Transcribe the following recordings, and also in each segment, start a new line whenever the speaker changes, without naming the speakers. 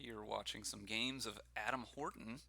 Here watching some games of Adam Horton.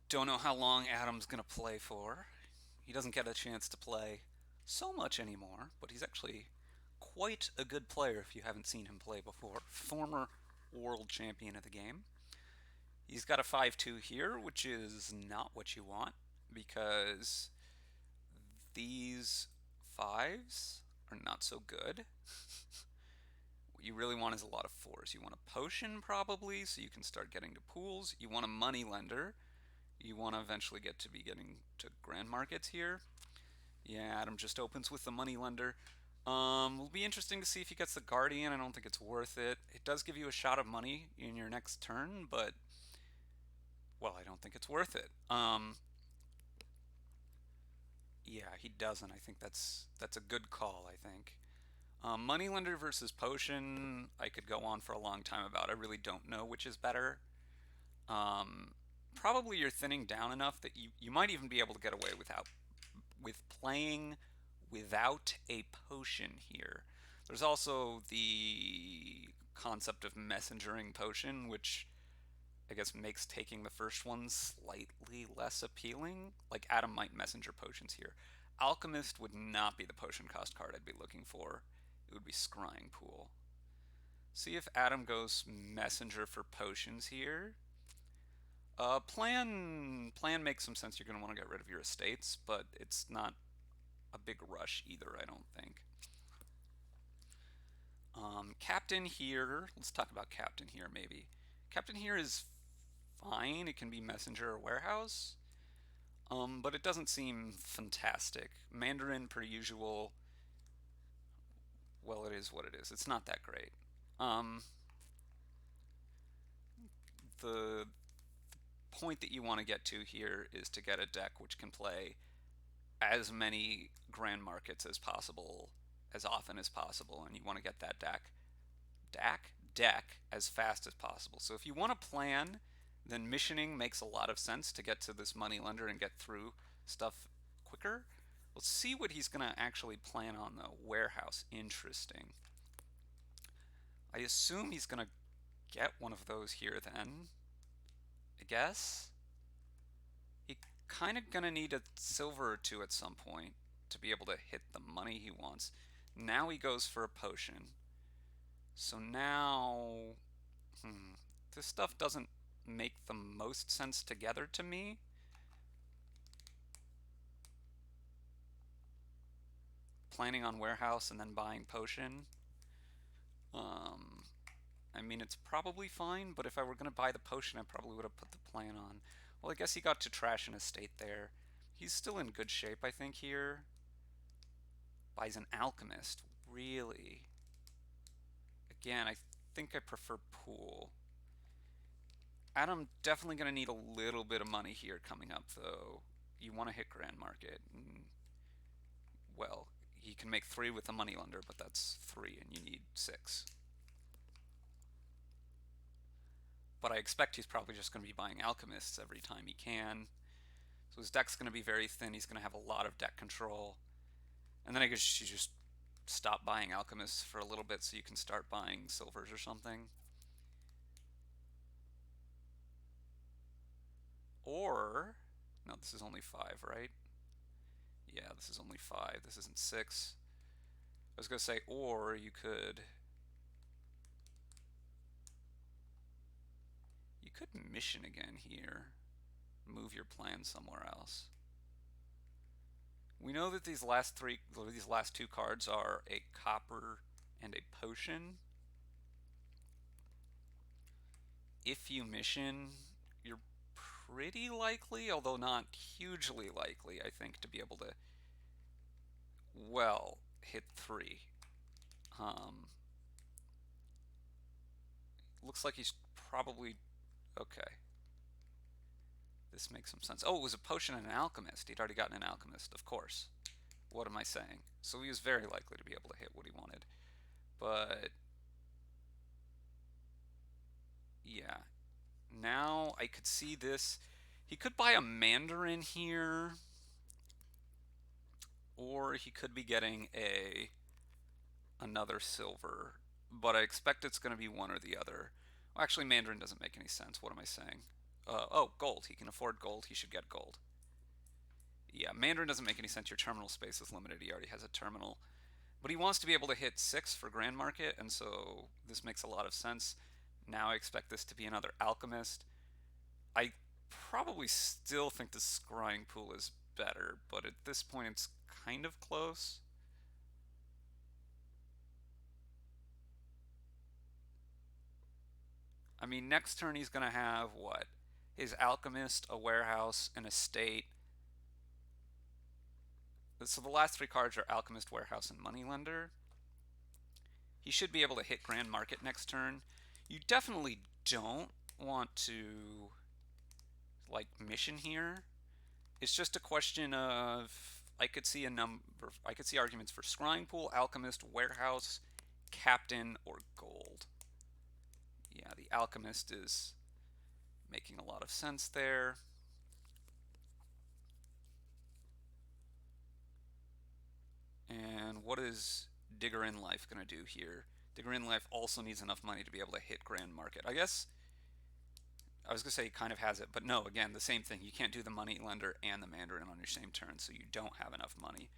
Don't know how long Adam's going to play for. He doesn't get a chance to play so much anymore, but he's actually quite a good player if you haven't seen him play before. Former world champion of the game. He's got a 5-2 here, which is not what you want because these fives are not so good. What you really want is a lot of fours. You want a potion, probably, so you can start getting to pools. You want a money lender. You want to eventually get to be getting to grand markets here. Yeah, Adam just opens with the money lender. It'll be interesting to see if he gets the guardian. I don't think it's worth it. It does give you a shot of money in your next turn, but well, I don't think it's worth it. Yeah, he doesn't. I think that's a good call. I think. Moneylender versus Potion, I could go on for a long time about. I really don't know which is better. Um, Probably you're thinning down enough that you might even be able to get away with playing without a potion here. There's also the concept of messengering potion, which I guess makes taking the first one slightly less appealing. Like Adam might messenger potions here. Alchemist would not be the potion cost card I'd be looking for. It would be Scrying Pool. See if Adam goes messenger for potions here. Plan makes some sense. You're going to want to get rid of your estates, but it's not a big rush either, I don't think. Captain here. Let's talk about Captain here, maybe. Captain here is fine. It can be messenger or warehouse. But it doesn't seem fantastic. Mandarin, per usual, well, it is what it is. It's not that great. Um, the point that you want to get to here is to get a deck which can play as many grand markets as possible, as often as possible, and you want to get that deck as fast as possible. So if you want to plan, then missioning makes a lot of sense to get to this money lender and get through stuff quicker. Let's see what he's going to actually plan on though. Warehouse, interesting. I assume he's going to get one of those here then. I guess. He kind of going to need a silver or two at some point to be able to hit the money he wants. Now he goes for a potion. So now, this stuff doesn't make the most sense together to me. Planning on warehouse and then buying potion. Um, I mean, it's probably fine, but if I were going to buy the potion, I probably would have put the plan on. Well, I guess he got to trash an estate there. He's still in good shape, I think, here. Buys an alchemist. Really? Again, I think I prefer pool. Adam definitely going to need a little bit of money here coming up, though. You want to hit Grand Market. And, well, he can make 3 with the money lender, but that's 3, and you need 6. But I expect he's probably just going to be buying alchemists every time he can. So his deck's going to be very thin. He's going to have a lot of deck control. And then I guess you just stop buying alchemists for a little bit so you can start buying silvers or something. Or, no, this is only 5, right? Yeah, this is only 5. This isn't 6. I was going to say, or you could mission again here. Move your plan somewhere else. We know that these last 2 cards are a copper and a potion. If you mission, you're pretty likely, although not hugely likely, I think, to be able to, well, hit 3. Um, Looks like he's probably, okay. This makes some sense. Oh, it was a potion and an alchemist. He'd already gotten an alchemist, of course. What am I saying? So he was very likely to be able to hit what he wanted. But, yeah. Now I could see this. He could buy a Mandarin here. Or he could be getting another silver. but I expect it's going to be one or the other. Well, actually, Mandarin doesn't make any sense. What am I saying? Oh, gold. He can afford gold. He should get gold. Yeah, Mandarin doesn't make any sense. Your terminal space is limited. He already has a terminal. But he wants to be able to hit 6 for Grand Market, and so this makes a lot of sense. Now I expect this to be another Alchemist. I probably still think the Scrying Pool is better, but at this point it's kind of close. I mean, next turn he's going to have what? His Alchemist, a Warehouse, an Estate. So the last three cards are Alchemist, Warehouse, and Moneylender. He should be able to hit Grand Market next turn. You definitely don't want to like mission here. It's just a question of I could see a number. I could see arguments for Scrying Pool, Alchemist, Warehouse, Captain, or Gold. Yeah, the Alchemist is making a lot of sense there. And what is Digger in Life going to do here? Digger in Life also needs enough money to be able to hit Grand Market. I guess I was going to say he kind of has it, but no, again, the same thing. You can't do the Money Lender and the Mandarin on your same turn, so you don't have enough money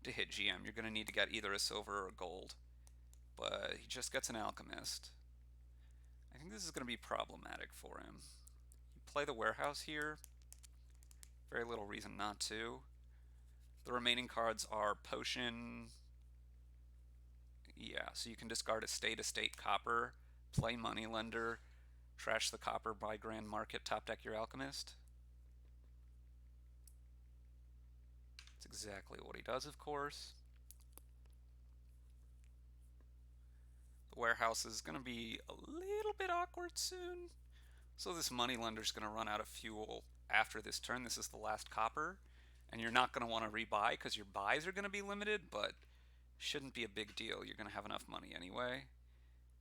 to hit GM. You're going to need to get either a silver or a gold, but he just gets an Alchemist. I think this is going to be problematic for him. You play the Warehouse here. Very little reason not to. The remaining cards are Potion. Yeah, so you can discard Estate, Copper, play Moneylender, trash the Copper, buy Grand Market, top deck your Alchemist. That's exactly what he does, of course. The Warehouse is going to be a little bit awkward soon. So this Moneylender is going to run out of fuel after this turn. This is the last Copper. And you're not going to want to rebuy because your buys are going to be limited, but shouldn't be a big deal. You're going to have enough money anyway.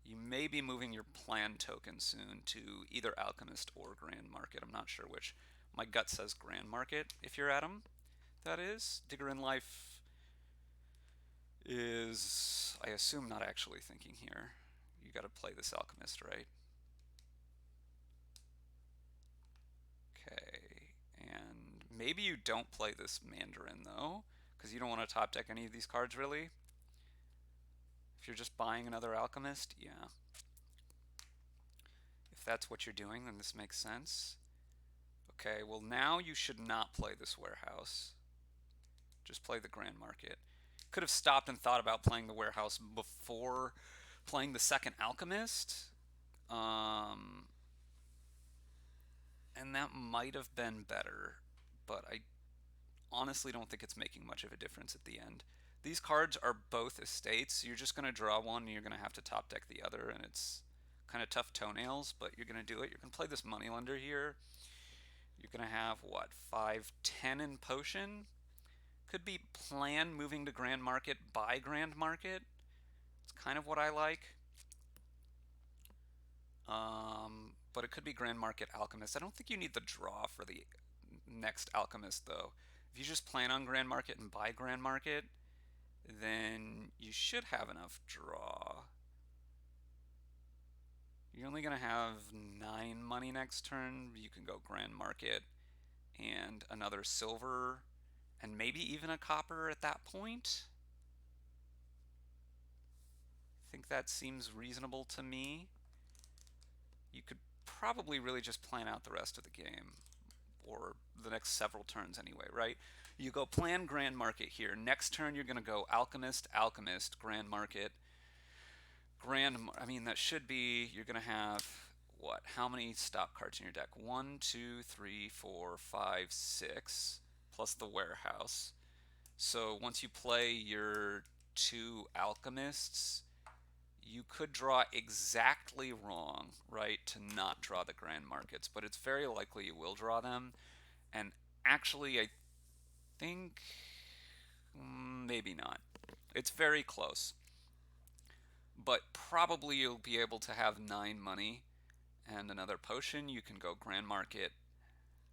You may be moving your plan token soon to either Alchemist or Grand Market. I'm not sure which. My gut says Grand Market if you're at him. That is. Digger in Life is, I assume, not actually thinking here. You got to play this Alchemist, right? Okay. And maybe you don't play this Mandarin, though, because you don't want to top deck any of these cards, really. If you're just buying another Alchemist, yeah. If that's what you're doing, then this makes sense. Okay, well now you should not play this Warehouse. Just play the Grand Market. Could have stopped and thought about playing the Warehouse before playing the second Alchemist. Um, and that might have been better, but I honestly don't think it's making much of a difference at the end. These cards are both estates, so you're just going to draw one and you're going to have to top deck the other, and it's kind of tough toenails, but you're going to do it. You're going to play this Moneylender here. You're going to have, what, 5-10 in Potion? Could be plan moving to Grand Market by Grand Market. It's kind of what I like. But it could be Grand Market Alchemist. I don't think you need the draw for the next Alchemist, though. If you just plan on Grand Market and buy Grand Market, then you should have enough draw. You're only going to have 9 money next turn. You can go Grand Market and another silver and maybe even a copper at that point. I think that seems reasonable to me. You could probably really just plan out the rest of the game, or the next several turns anyway, right? You go plan Grand Market here. Next turn you're going to go Alchemist, Alchemist, Grand Market. I mean, that should be, you're going to have, what, how many stop cards in your deck? 1, 2, 3, 4, 5, 6, plus the Warehouse. So once you play your 2 Alchemists, you could draw exactly wrong, right, to not draw the Grand Markets, but it's very likely you will draw them. And actually, I think maybe not. It's very close. But probably you'll be able to have 9 money and another potion. You can go Grand Market,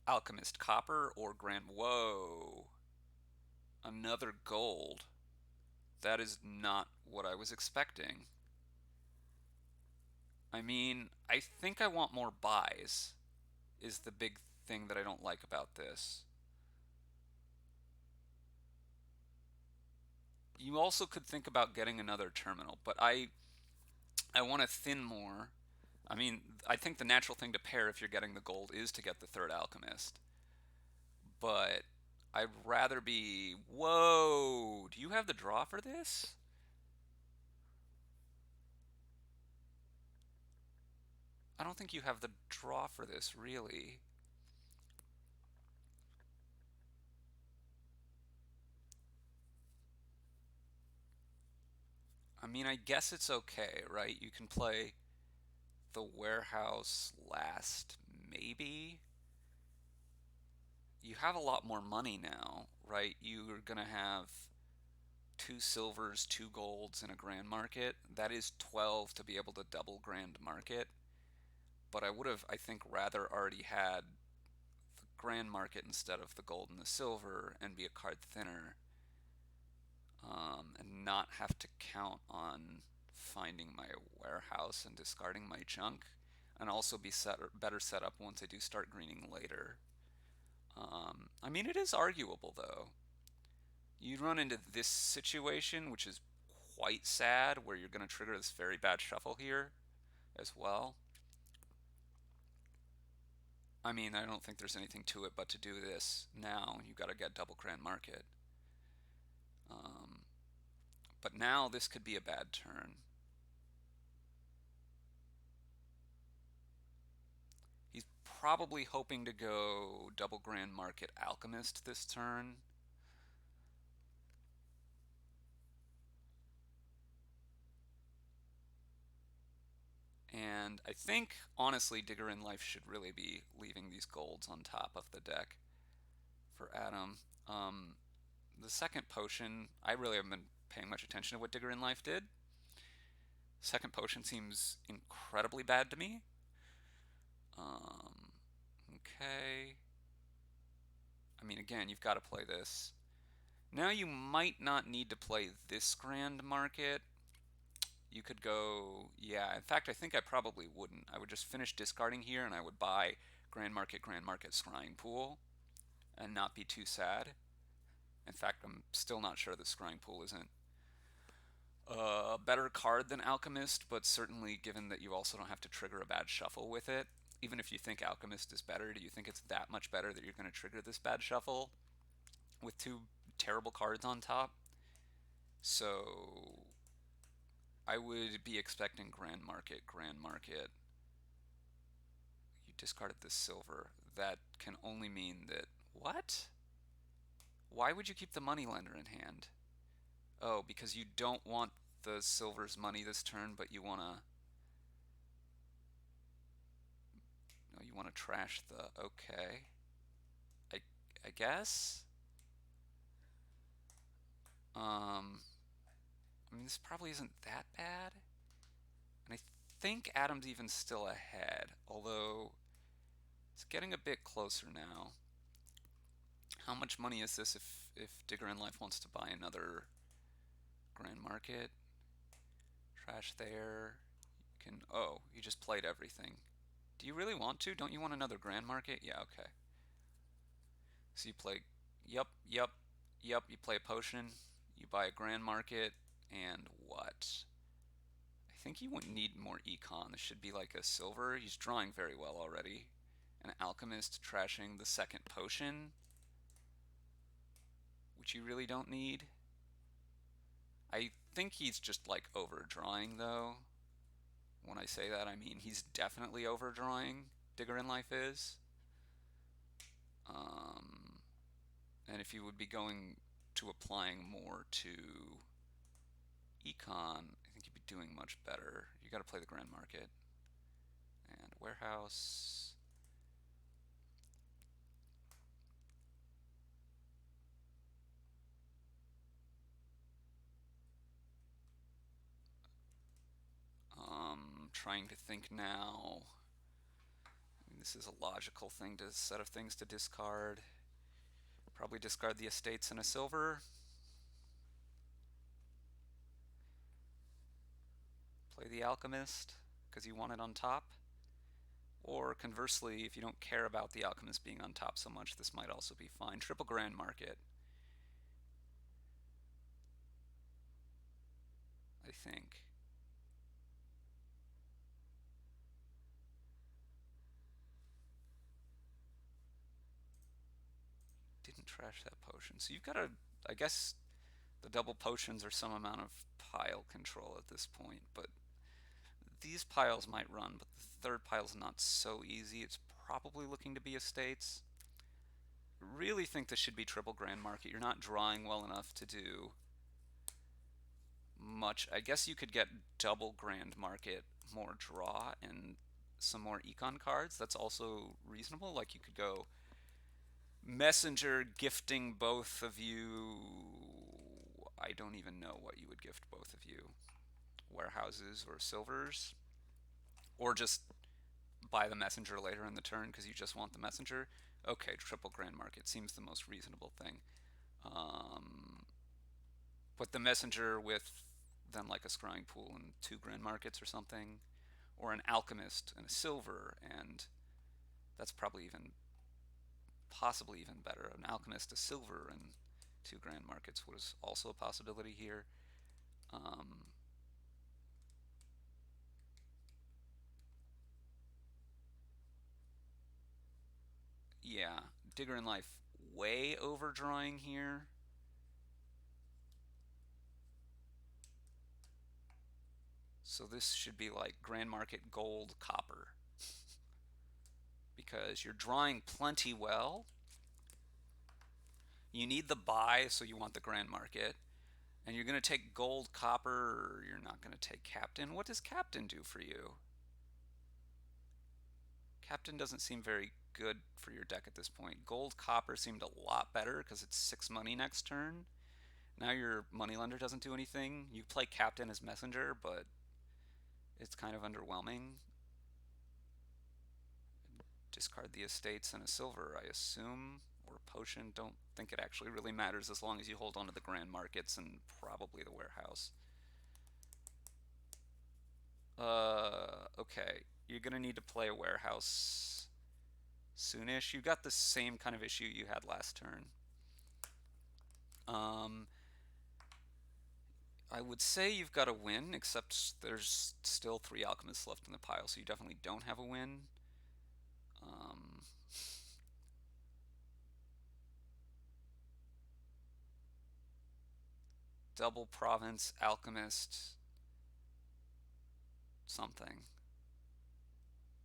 Alchemist Copper, or Grand. Whoa. Another gold. That is not what I was expecting. I mean, I think I want more buys, is the big thing that I don't like about this. You also could think about getting another terminal, but I want to thin more. I mean, I think the natural thing to pair if you're getting the gold is to get the third alchemist. But I'd rather be. Whoa! Do you have the draw for this? I don't think you have the draw for this, really. I mean, I guess it's okay, right? You can play the warehouse last, maybe. You have a lot more money now, right? You're gonna have two silvers, two golds, and a grand market. That is 12 to be able to double grand market. But I would have, I think, rather already had the grand market instead of the gold and the silver and be a card thinner, and not have to count on finding my warehouse and discarding my junk, and also be better set up once I do start greening later. I mean, it is arguable though. You run into this situation, which is quite sad, where you're going to trigger this very bad shuffle here as well. I mean, I don't think there's anything to it but to do this now. You got to get double grand market. Um, but now this could be a bad turn. He's probably hoping to go double grand market alchemist this turn. And I think, honestly, Digger in Life should really be leaving these golds on top of the deck for Adam. Um, the second potion, I really haven't been paying much attention to what Digger in Life did. Second potion seems incredibly bad to me. Um, okay. I mean, again, you've got to play this. Now you might not need to play this Grand Market. You could go, yeah, in fact, I think I probably wouldn't. I would just finish discarding here and I would buy Grand Market Scrying Pool and not be too sad. In fact, I'm still not sure the Scrying Pool isn't a better card than Alchemist, but certainly given that you also don't have to trigger a bad shuffle with it, even if you think Alchemist is better, do you think it's that much better that you're going to trigger this bad shuffle with two terrible cards on top? So I would be expecting Grand Market, Grand Market. You discarded the silver. That can only mean that. What? Why would you keep the moneylender in hand? Oh, because you don't want the silver's money this turn, but you wanna. No, you wanna trash the. Okay. I. I guess. I mean, this probably isn't that bad, and I think Adam's even still ahead, although it's getting a bit closer now. How much money is this if Digger in Life wants to buy another Grand Market? Trash there. You can. Oh, you just played everything. Do you really want to? Don't you want another Grand Market? Yeah, okay. So you play. Yup, yup, yup. You play a potion. You buy a Grand Market, and what? I think you wouldn't need more econ. This should be like a silver. He's drawing very well already. An alchemist trashing the second potion, which you really don't need. I think he's just like overdrawing though. When I say that, I mean he's definitely overdrawing. Digger in Life is. Um, and if you would be going to applying more to econ, I think you'd be doing much better. You got to play the Grand Market and warehouse. Trying to think now. I mean, this is a logical thing to set of things to discard. Probably discard the estates and a silver. Play the alchemist. because you want it on top. Or conversely, if you don't care about the Alchemist being on top so much, this might also be fine. Triple Grand Market, I think. Didn't trash that potion. So you've got to, I guess the double potions are some amount of pile control at this point, but these piles might run, but the third pile's not so easy. It's probably looking to be estates. Really think this should be triple grand market. You're not drawing well enough to do much. I guess you could get double grand market, more draw, and some more econ cards. That's also reasonable. Like you could go messenger gifting both of you. I don't even know what you would gift both of you. Warehouses or silvers, or just buy the messenger later in the turn because you just want the messenger. Okay, triple grand market seems the most reasonable thing. Um, put the messenger with then like a scrying pool and two grand markets or something, or an alchemist and a silver, and that's probably even possibly even better. An alchemist, a silver, and two grand markets was also a possibility here. Um, yeah, Digger in Life way overdrawing here. So this should be like Grand Market Gold Copper because you're drawing plenty well. You need the buy, so you want the Grand Market. And you're going to take Gold Copper, or you're not going to take Captain. What does Captain do for you? Captain doesn't seem very good for your deck at this point. Gold Copper seemed a lot better because it's 6 money next turn. Now your Moneylender doesn't do anything. You play Captain as Messenger, but it's kind of underwhelming. Discard the estates and a silver, I assume, or a potion. Don't think it actually really matters as long as you hold on to the grand markets and probably the warehouse. Okay. You're gonna need to play a warehouse soonish. You got the same kind of issue you had last turn. Um, I would say you've got a win, except there's still 3 alchemists left in the pile, so you definitely don't have a win. Um, double province, alchemist, something.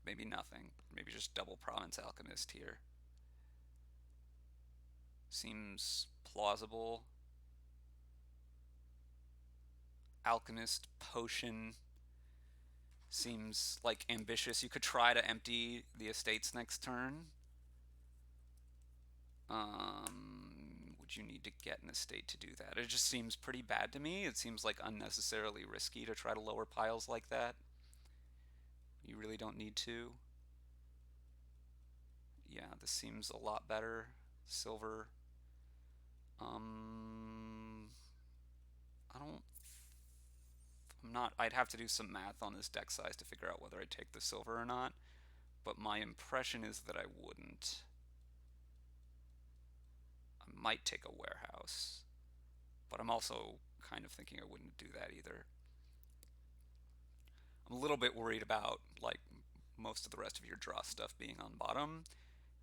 Maybe nothing. Maybe just double province alchemist here. Seems plausible. Alchemist potion seems like ambitious. You could try to empty the estates next turn. Would you need to get an estate to do that? It just seems pretty bad to me. It seems like unnecessarily risky to try to lower piles like that. You really don't need to. Yeah, this seems a lot better. Silver. Um, I don't. I'm not. I'd have to do some math on this deck size to figure out whether I take the silver or not. But my impression is that I wouldn't. I might take a warehouse, but I'm also kind of thinking I wouldn't do that either. I'm a little bit worried about like most of the rest of your draw stuff being on bottom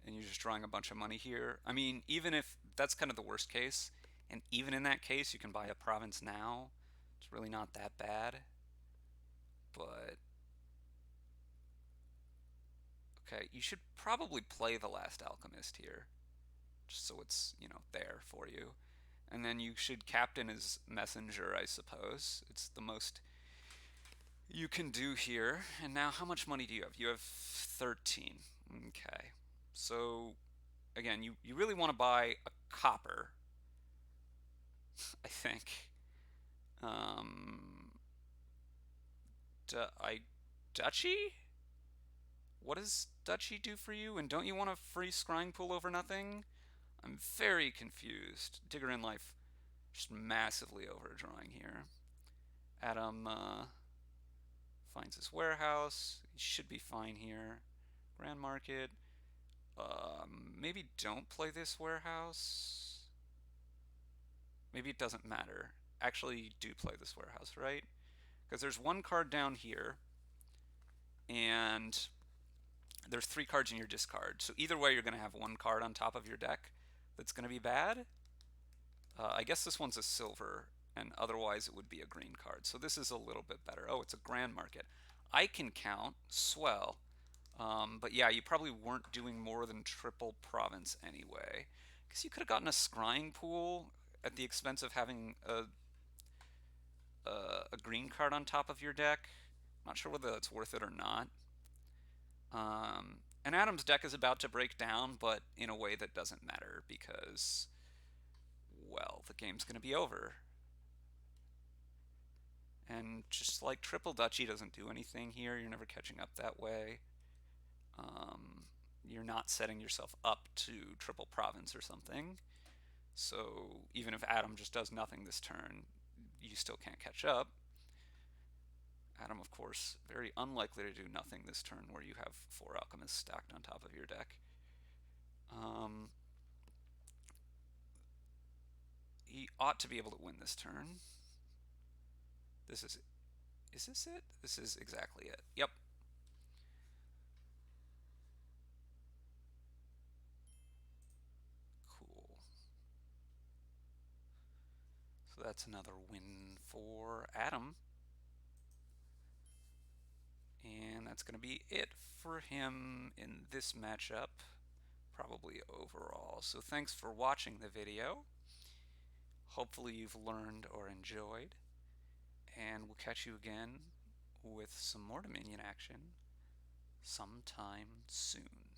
and you're just drawing a bunch of money here. I mean, even if that's kind of the worst case, and even in that case, you can buy a province now. It's really not that bad. But okay, you should probably play the last alchemist here, just so it's, there for you. And then you should captain as messenger, I suppose. It's the most you can do here. And now, how much money do you have? You have 13. Okay. So, again, you really want to buy a copper, I think. Um, Duchy? What does Duchy do for you? And don't you want a free scrying pool over nothing? I'm very confused. Digger in Life just massively overdrawing here. Adam, Finds his warehouse. He should be fine here. Grand Market. Maybe don't play this warehouse. Maybe it doesn't matter. Actually, you do play this warehouse, right? Because there's one card down here, and there's 3 cards in your discard. So either way, you're going to have 1 card on top of your deck that's going to be bad. I guess this one's a silver, and otherwise it would be a green card. So this is a little bit better. Oh, it's a Grand Market. I can count. Swell. But yeah, you probably weren't doing more than triple province anyway. Because you could have gotten a scrying pool at the expense of having a green card on top of your deck. Not sure whether that's worth it or not. And Adam's deck is about to break down, but in a way that doesn't matter because, well, the game's going to be over. And just like Triple Duchy doesn't do anything here, you're never catching up that way. You're not setting yourself up to Triple Province or something. So even if Adam just does nothing this turn, you still can't catch up. Adam, of course, very unlikely to do nothing this turn where you have 4 Alchemists stacked on top of your deck. He ought to be able to win this turn. Is this it? This is exactly it. Yep. Cool. So that's another win for Adam. And that's going to be it for him in this matchup, probably overall. So thanks for watching the video. Hopefully you've learned or enjoyed. And we'll catch you again with some more Dominion action sometime soon.